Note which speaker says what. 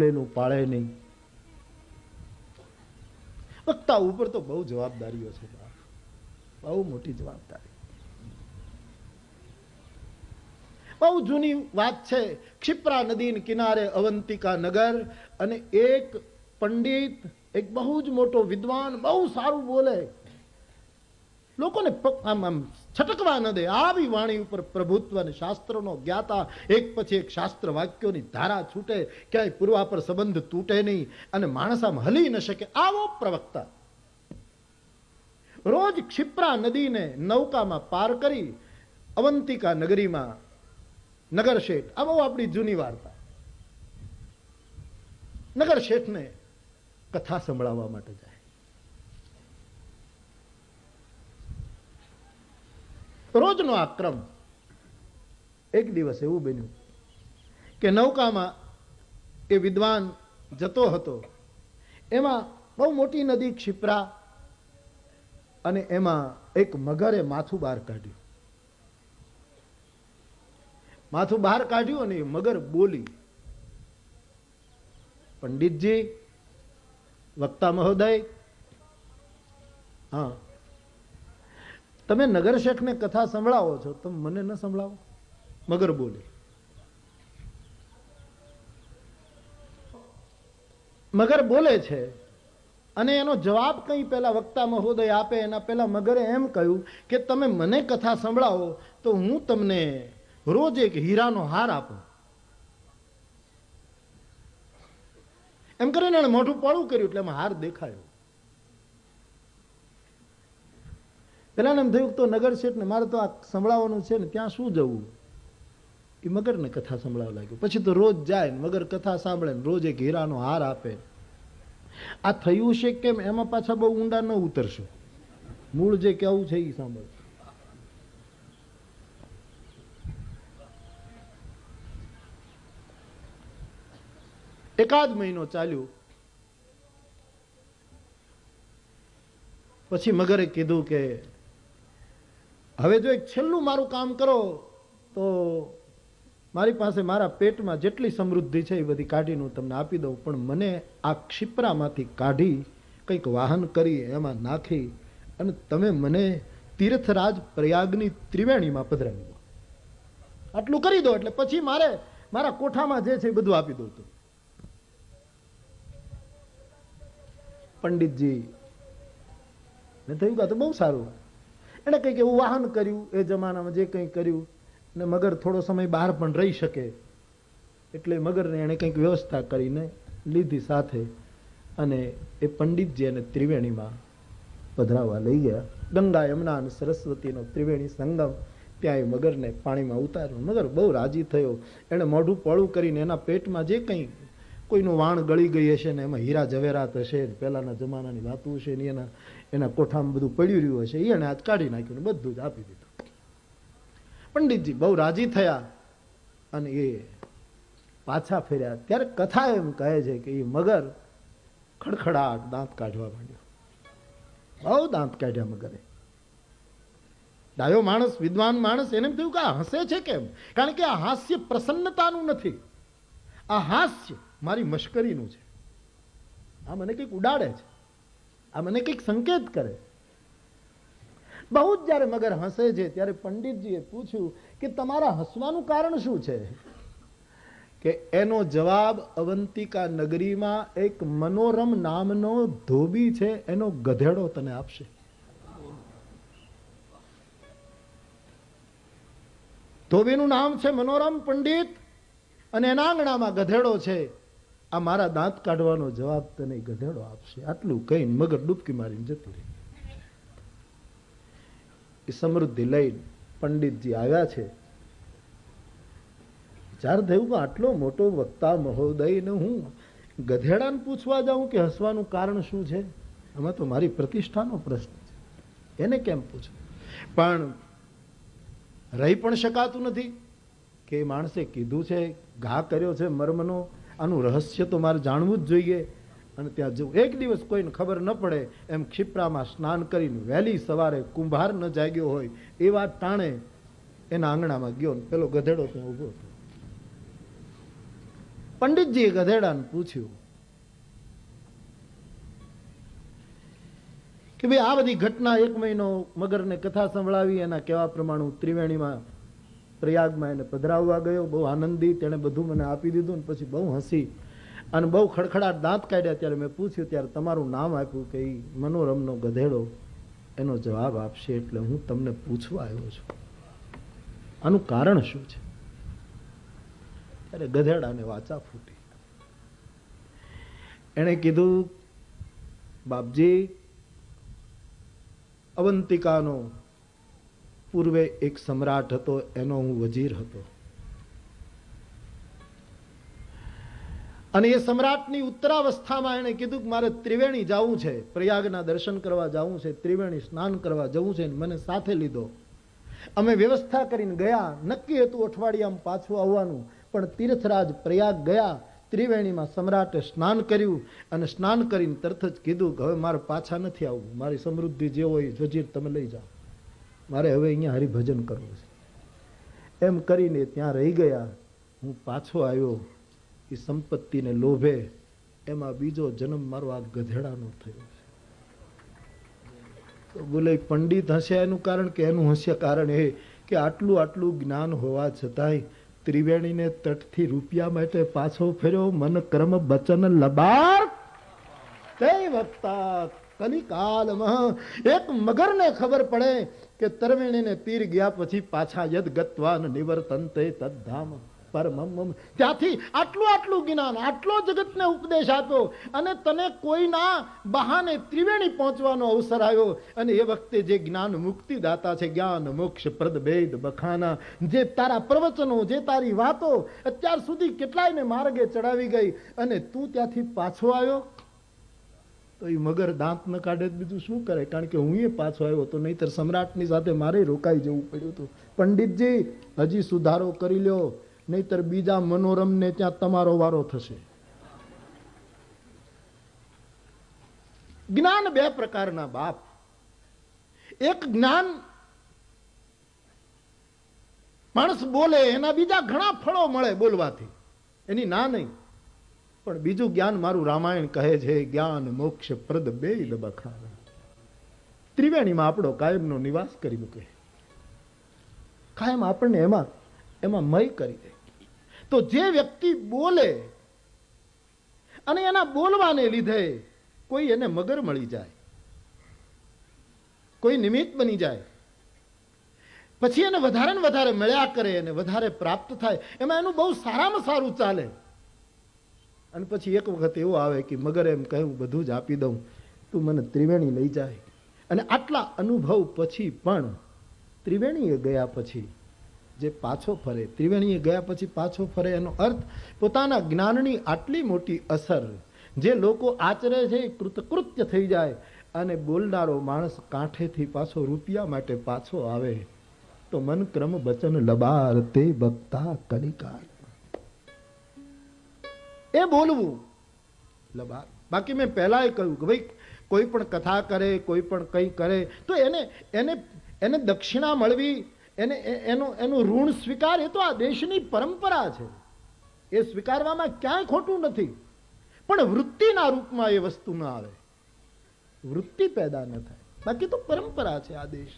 Speaker 1: લેનું પાળે નહીં. વક્તા ઉપર તો બહુ જવાબદારીઓ છે, બહુ મોટી જવાબદારી. બહુ જૂની વાત છે. ક્ષિપ્રા નદી કિનારે અવંતિકા નગર, અને એક પંડિત, એક બહુ જ મોટો વિદ્વાન, બહુ સારું બોલે, લોકોને આમ આમ છટકવા ન દે આવી વાણી ઉપર પ્રભુત્વ અને શાસ્ત્રનો જ્ઞાતા, એક પછી એક શાસ્ત્ર વાક્યોની ધારા છૂટે, ક્યાંય પૂર્વાપર સંબંધ તૂટે નહીં, અને માણસ આમ હલી ન શકે, આવો પ્રવક્તા રોજ ક્ષિપ્રા નદીને નૌકામાં પાર કરી અવંતિકા નગરીમાં નગર શેઠ, આ બહુ આપણી જૂની વાર્તા, નગર શેઠને કથા સંભળાવવા માટે જાય. રોજનો આ ક્રમ. એક દિવસ એવું બન્યું કે નૌકામાં એ વિદ્વાન જતો હતો, એમાં બહુ મોટી નદી ક્ષિપ્રા, અને એમાં એક મગરે માથું બહાર કાઢ્યું. માથું બહાર કાઢ્યું અને એ મગર બોલી, પંડિતજી, વક્તા મહોદય, હા, તમે નગર શેઠને કથા સંભળાવો છો, તમે મને ન સંભળાવો? મગર બોલી. મગર બોલે છે, અને એનો જવાબ કઈ પેલા વક્તા મહોદય આપે એના પેલા મગરે એમ કહ્યું કે તમે મને કથા સંભળાવો તો હું તમને રોજ એક હીરાનો હાર આપું. એમ કરીને એને મોઢું પોળું કર્યું એટલે એમાં હાર દેખાયો. પેલા એમ થયું તો નગર શેઠ ને મારે તો આ સંભળાવવાનું છે ને, ત્યાં શું જવું? એ મગરને કથા સંભળાવવા લાગ્યું. પછી તો રોજ જાય ને મગર કથા સાંભળે ને રોજ એક હીરાનો હાર આપે. આ થયું છે કેમ એમાં પાછા બહુ ઊંડા ન ઉતરશો, મૂળ જે કેવું છે એ સાંભળ. એકાદ મહિનો ચાલ્યું, પછી મગરે કીધું કે હવે જો એક છેલ્લું મારું કામ કરો તો મારી પાસે મારા પેટમાં જેટલી સમૃદ્ધિ છે એ બધી કાઢીને હું તમને આપી દઉં, પણ મને આ ક્ષિપ્રામાંથી કાઢી કંઈક વાહન કરી એમાં નાખી અને તમે મને તીર્થરાજ પ્રયાગની ત્રિવેણીમાં પધરાવી દો. આટલું કરી દો એટલે પછી મારે મારા કોઠામાં જે છે એ બધું આપી દઉં. પંડિતજી ને થયું કે તો બહુ સારું. એને કંઈક એવું વાહન કર્યું, એ જમાનામાં જે કંઈ કર્યું, ને મગર થોડો સમય બહાર પણ રહી શકે એટલે મગરને એને કંઈક વ્યવસ્થા કરીને લીધી સાથે, અને એ પંડિતજી એને ત્રિવેણીમાં પધરાવવા લઈ ગયા. ગંગા યમુના અને સરસ્વતીનો ત્રિવેણી સંગમ, ત્યાં એ મગરને પાણીમાં ઉતાર્યો. મગર બહુ રાજી થયો. એણે મોઢું પોળું કરીને એના પેટમાં જે કંઈ કોઈનું વાણ ગળી ગઈ હશે ને એમાં હીરા ઝવેરાત હશે, પહેલાના જમાનાની વાતો હશે ને એના કોઠામાં બધું પડ્યું રહ્યું હશે, એને આજ કાઢી નાખ્યું ને બધું જ આપી દીધું. પંડિતજી બહુ રાજી થયા અને એ પાછા ફેર્યા ત્યારે કથા એમ કહે છે કે એ મગર ખડખડાટ દાંત કાઢવા માંડ્યો. બહુ દાંત કાઢ્યા મગરે. ડાયો માણસ, વિદ્વાન માણસ, એને થયું કે આ હસે છે કેમ? કારણ કે આ હાસ્ય પ્રસન્નતાનું નથી, આ હાસ્ય મારી મશ્કરીનું છે. આ મને કંઈક ઉડાડે છે, આ મને કંઈક સંકેત કરે. બહુ જ જયારે મગર હસે છે ત્યારે પંડિતજીએ પૂછ્યું કે તમારા હસવાનું કારણ શું છે? કે એનો જવાબ અવંતિકા નગરીમાં એક મનોરમ નામનો ધોબી છે, એનો ગધેડો તને આપશે. ધોબીનું નામ છે મનોરમ પંડિત, અને એના આંગણામાં ગધેડો છે. આ મારા દાંત કાઢવાનો જવાબ તને ગધેડો આપશે. આટલું કહીને મગર ડૂબકી મારીને જતું રહે. એ સમૃદ્ધિ લઈને પંડિતજી આવ્યા છે. વિચાર થયું કે આટલો મોટો વક્તા મહોદયને હું ગધેડાને પૂછવા જાઉં કે હસવાનું કારણ શું છે? આમાં તો મારી પ્રતિષ્ઠાનો પ્રશ્ન છે, એને કેમ પૂછું? પણ રહી પણ શકાતું નથી કે એ માણસે કીધું છે, ઘા કર્યો છે મર્મનો, આનું રહસ્ય તો મારે જાણવું જ જોઈએ. અને ત્યાં જવું. એક દિવસ કોઈને ખબર ન પડે એમ ક્ષિપ્રામાં સ્નાન કરીને વહેલી સવારે કુંભાર ન જાગ્યો હોય એ વાત ટાણે એના આંગણામાં ગયો ને પેલો ગધેડો ત્યાં ઊભો હતો. પંડિતજીએ ગધેડાને પૂછ્યું કે ભાઈ આ બધી ઘટના 1 મહિનો મગરને કથા સંભળાવી, એના કહેવા પ્રમાણે ત્રિવેણીમાં પ્રયાગમાં એને પધરાવવા ગયો, બહુ આનંદી, તેણે બધું મને આપી દીધું, ને પછી બહુ હસી અને બહુ ખડખડાટ દાંત કાઢ્યા. ત્યારે મેં પૂછ્યું, ત્યારે તમારું નામ આપ્યું કે મનોરમનો ગધેડો એનો જવાબ આપશે, એટલે હું તમને પૂછવા આવ્યો છું, આનું કારણ શું છે? ત્યારે ગધેડાને વાચા ફૂટી. એણે કીધું, બાપજી, અવંતિકાનો પૂર્વે એક સમ્રાટ હતો, એનો હું વજીર હતો, અને એ સમ્રાટની ઉત્તરાવસ્થામાં એણે કીધું કે મારે ત્રિવેણી જવું છે, પ્રયાગના દર્શન કરવા જવું છે, ત્રિવેણી સ્નાન કરવા જવું છે, મને સાથે લીધો. અમે વ્યવસ્થા કરીને ગયા, નક્કી હતું અઠવાડિયામાં પાછું આવવાનું, પણ તીર્થરાજ પ્રયાગ ગયા, ત્રિવેણીમાં સમ્રાટે સ્નાન કર્યું, અને સ્નાન કરીને તરત જ કીધું કે હવે મારે પાછા નથી આવવું, મારી સમૃદ્ધિ જે હોય વજીર તમે લઈ જાઓ, મારે હવે અહીંયા હરિભજન કરવું છે. એમ કરીને ત્યાં રહી ગયા. હું પાછો આવ્યો, એ સંપત્તિને લોભે, એમાં બીજો જન્મ મારો આ ગધેડાનો થયો છે. તો બોલે પંડિત હશે એનું કારણ કે એનું હશે કારણ એ કે આટલું આટલું જ્ઞાન હોવા છતાંય ત્રિવેણીને તટથી રૂપિયા માટે પાછો ફેર્યો. મન કર્મ બચન લબાર તે વક્તા કલિકાલમાં એક મગરને ખબર પડે કે ત્રિવેણીને તીર ગયા પછી પાછા યદ ગત્વાન નિવર્તન્તે તદ્ધામ પરમમ. ત્યાંથી આટલું આટલું જ્ઞાન, આટલો જગતને ઉપદેશ આપ્યો, અને તને કોઈના બહાને ત્રિવેણી પહોંચવાનો અવસર આવ્યો, અને એ વખતે જે જ્ઞાન મુક્તિદાતા છે, જ્ઞાન મોક્ષ પ્રદ ભેદ બખાના, જે તારા પ્રવચનો, જે તારી વાતો અત્યાર સુધી કેટલાયને માર્ગે ચડાવી ગઈ, અને તું ત્યાંથી પાછો આવ્યો. તો એ મગર દાંત ન કાઢે બીજું શું કરે? કારણ કે હું એ પાછો આવ્યો તો નહીતર સમ્રાટની સાથે મારે રોકાઈ જવું પડ્યું હતું. પંડિતજી, હજી સુધારો કરી લ્યો, નહીતર બીજા મનોરમને ત્યાં તમારો વારો થશે. જ્ઞાન 2 પ્રકારના બાપ. એક જ્ઞાન માણસ બોલે, એના બીજા ઘણા ફળો મળે બોલવાથી, એની ના નહીં. પણ બીજું જ્ઞાન મારું રામાયણ કહે છે, જ્ઞાન મોક્ષ પ્રદ બેદ બખાના. ત્રિવેણીમાં આપણો કાયમનો નિવાસ કરી મૂકે, કાયમ આપણને એમાં મય કરી દે. તો જે વ્યક્તિ બોલે અને એના બોલવાને લીધે કોઈ એને મગર મળી જાય, કોઈ નિમિત્ત બની જાય, પછી એને વધારે ને વધારે મળ્યા કરે અને વધારે પ્રાપ્ત થાય, એમાં એનું બહુ સારામાં સારું ચાલે. અને પછી એક વખત એવો આવે કે મગર એમ કહે, હું બધું જ આપી દઉં, તું મને ત્રિવેણી લઈ જાય. અને આટલા અનુભવ પછી પણ ત્રિવેણીએ ગયા પછી જે પાછો ફરે, ત્રિવેણીએ ગયા પછી પાછો ફરે, એનો અર્થ પોતાના જ્ઞાનની આટલી મોટી અસર જે લોકો આચરે છે એ કૃતકૃત્ય થઈ જાય, અને બોલનારો માણસ કાંઠેથી પાછો રૂપિયા માટે પાછો આવે, તો મન ક્રમ બચન લબાર તે બક્તા કલિકાલ. એ બોલવું લબાર. બાકી મેં પહેલા એ કહ્યું કે ભાઈ કોઈ પણ કથા કરે, કોઈ પણ કંઈ કરે તો એને દક્ષિણા મળવી, એનું ઋણ સ્વીકાર, એ તો આ દેશની પરંપરા છે, એ સ્વીકારવામાં ક્યાંય ખોટું નથી. પણ વૃત્તિના રૂપમાં એ વસ્તુ ન આવે, વૃત્તિ પેદા ન થાય. બાકી તો પરંપરા છે આ દેશ.